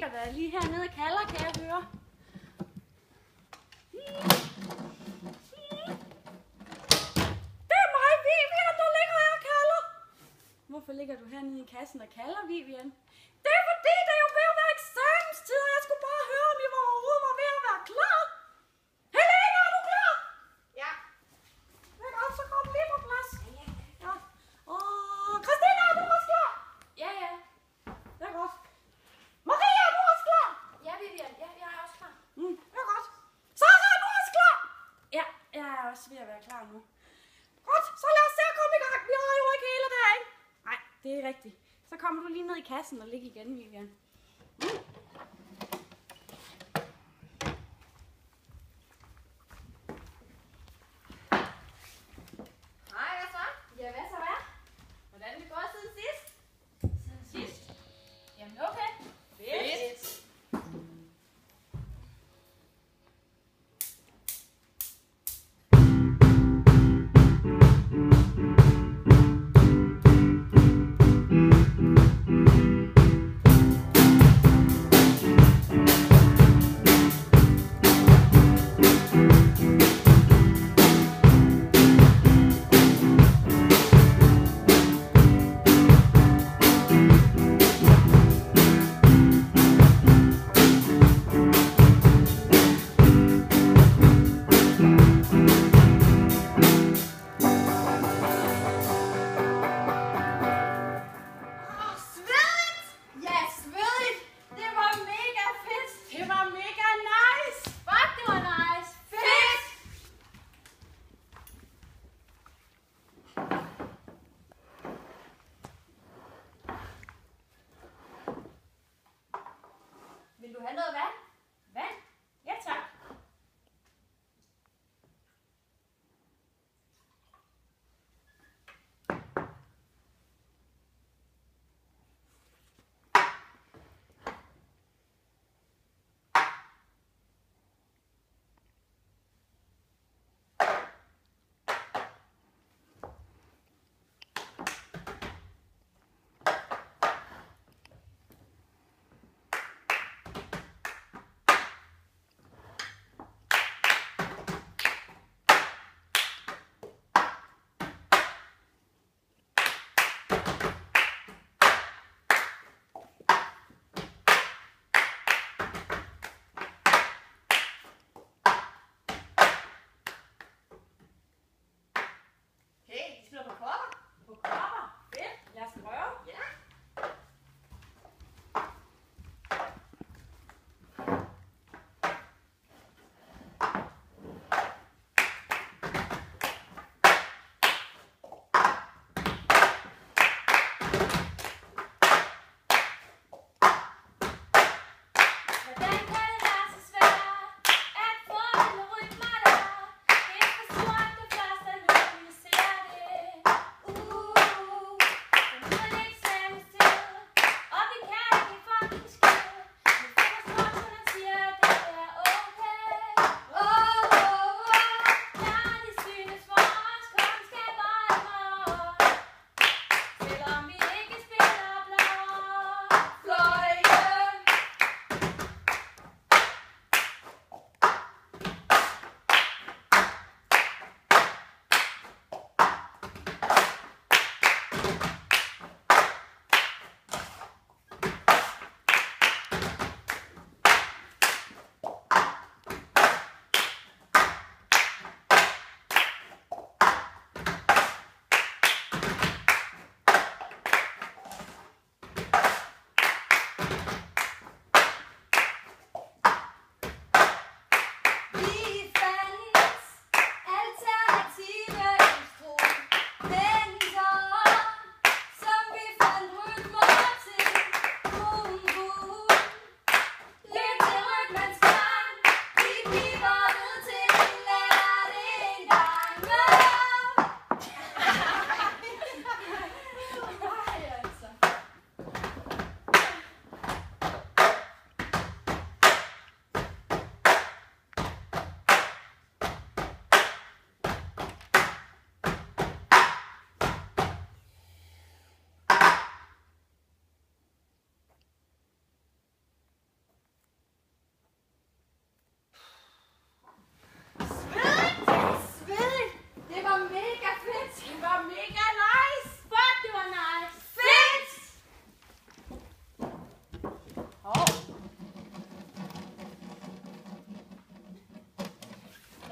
ligger der lige hernede og kalder, kan jeg høre. Det er mig, Vivian, der ligger her og kalder. Hvorfor ligger du hernede i kassen og kalder, Vivian? Det er fordi, det er jo ved at være eksamenstid, og jeg skulle bare høre, om I overhovedet var ved at være klar. Helene, er du klar? Ja. Det er godt, så kom lige på plads. Ja. Og Christina, er du også klar? Ja. Det er godt. Maria, er du også klar? Ja, Vivian. Ja, jeg er også klar. Det er godt. Sara, er du også klar? Ja, jeg er også ved at være klar nu. Godt, så lad os se at komme i gang. Vi har jo ikke hele dagen. Nej, det er rigtigt. Så kommer du lige ned i kassen og ligge igen, Vivian. Hej, hvad så? Ja, hvad så hvad? Hvordan er det gået siden sidst? Siden sidst? Jamen okay. Fedt. Vil du have noget vand? Vand? Ja, tak.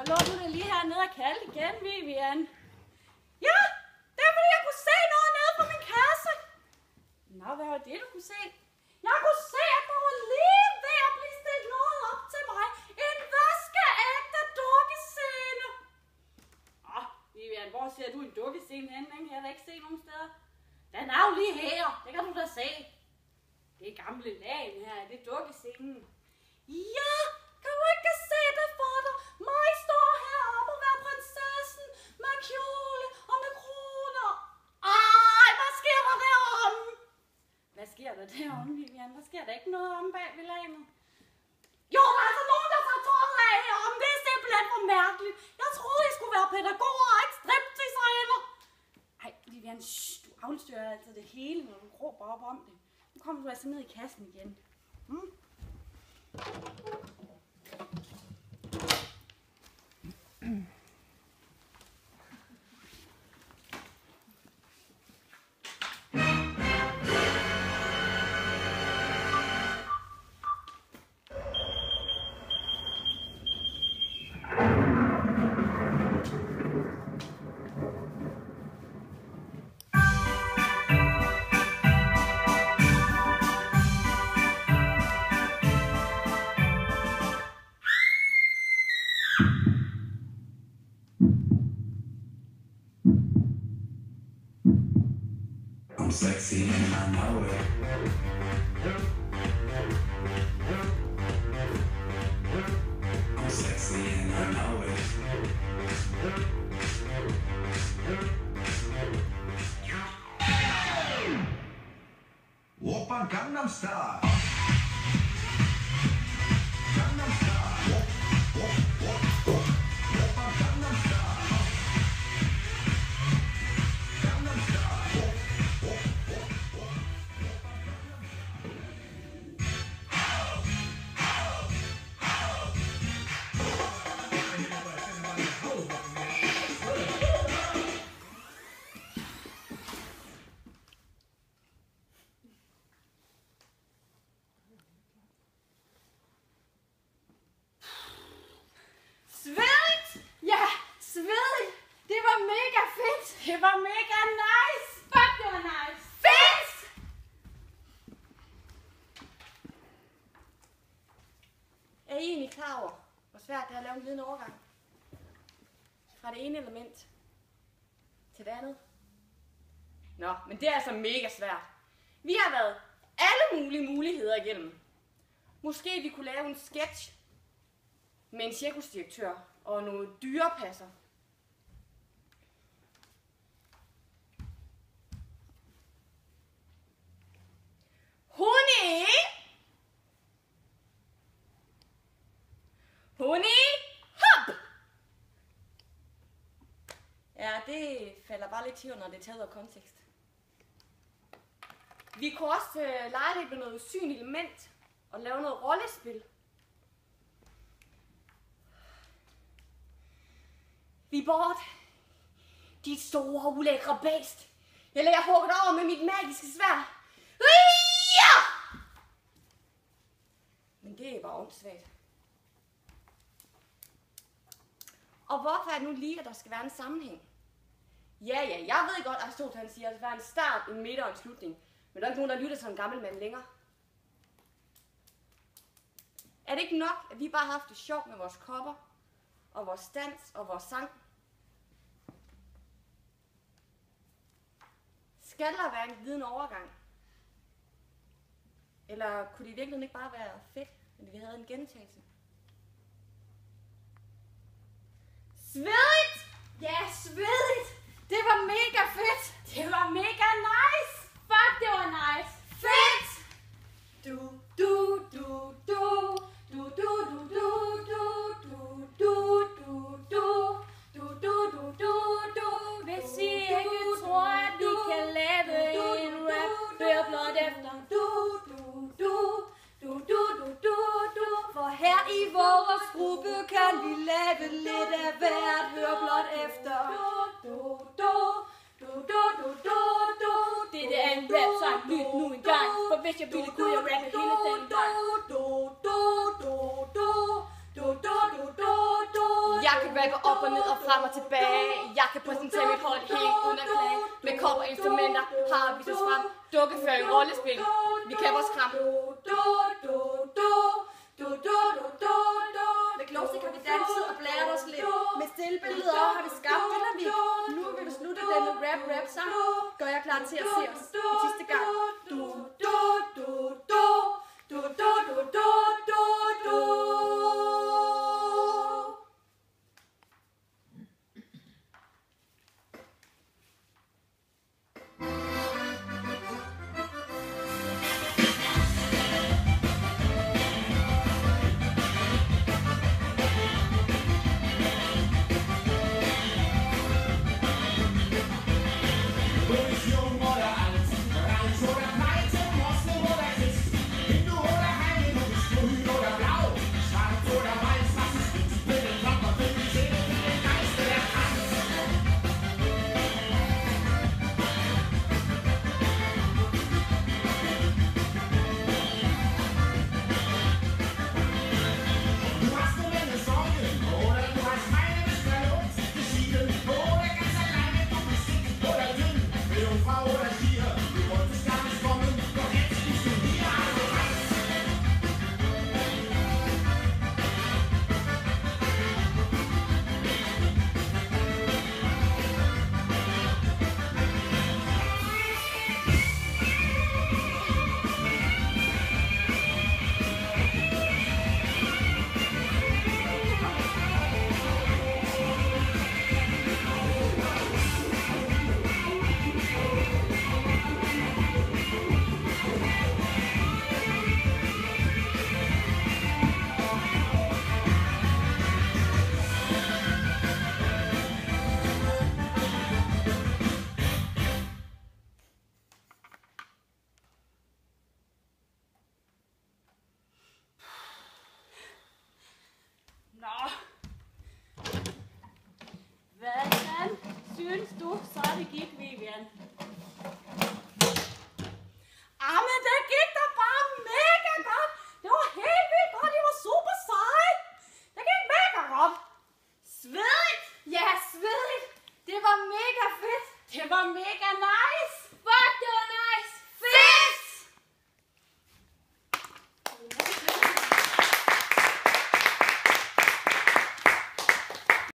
Og lå du det lige hernede og kaldte igen, Vivian? Ja, det er fordi jeg kunne se noget nede på min kasse. Nå, hvad var det, du kunne se? Jeg kunne se, at der var lige ved at blive stillet noget op til mig. En vaskeægte dukkescene. Vivian, hvor ser du en dukkescene henne? Den kan jeg da ikke se nogen steder. Den er jo lige her. Det kan du da se. Det er gamle lagen her. Det er dukkescenen. Ja, kan du ikke se det for dig? Mig står heroppe og være prinsessen med kjole og med kroner. Ej, hvad sker der deromme? Hvad sker der deromme, Vivian? Der sker der ikke noget om bag ved lagene. Jo, der er altså nogen, der tager tåret af heromme. Det er simpelthen for mærkeligt. Jeg troede, I skulle være pædagoger og ikke stripteaserender. Ej, Vivian, du afslører altså det hele, når du råber op om det. Nu kommer du altså ned i kassen igen. Sexy and I know it. I'm sexy and I know it. Oppa Gangnam Style. Gangnam Style. Oppa Gangnam Style. Gangnam Style. Svedigt! Ja, svedigt! Det var mega fedt! Det var mega nice! Fuck, det var nice. Fedt! Er I egentlig klar over, hvor svært det er at lave en glidende overgang? Fra det ene element til det andet. Nå, men det er altså mega svært. Vi har været alle mulige muligheder igennem. Måske vi kunne lave en sketch med en cirkusdirektør og nogle dyrepasser. Huni! Huni! Hop! Ja, det falder bare lidt til, når det er taget ud af kontekst. Vi kunne også lege lidt med noget usynligt element og lave noget rollespil. Vibort, dit store ulækre bæst. Jeg lægger hugget over med mit magiske sværd. Ja! Men det er bare åndssvagt. Og hvorfor er det nu lige, at der skal være en sammenhæng? Ja, jeg ved godt, at Aristoteles siger, at der skal være en start, en midter og en slutning. Men der er ikke nogen, der lytter som en gammel mand længere. Er det ikke nok, at vi bare har haft det sjovt med vores kopper, og vores dans og vores sang? Skal der være en glidende overgang? Eller kunne det i virkeligheden ikke bare være fedt, at vi havde en gentagelse? Svedigt! Ja, svedigt! Det var mega fedt! Det var mega nice! Fuck, det var nice. Fedt! Du, du, du, du, du, du, du, du, du, du, du, du, du, du, du, du, du, du. Hvis I ikke tror, at vi kan lave en rap, hør blot efter. Du, du, du, du, du, du, du, du. For her i vores gruppe kan vi lave lidt af hvert, hør blot efter. Du, du, du, du, du, du, du. Det er en rap, så lyt nu en gang. For hvis jeg ville, kunne jeg rappe hele dagen lang. Jeg kan rapper op og ned og frem og tilbage. Jeg kan præsentere mit hold helt uden at klage. Med kop og instrumenter har vi så frem. Dukkeføring, rollespil. Vi kan vores kram. Med glowstick har vi danset og blæret os lidt. Med stillbilleder har vi skabt dynamik. Nu vil vi slutte denne rap sang. Gør jeg klar til at se os i sidste gang. Hvordan synes du så det gik?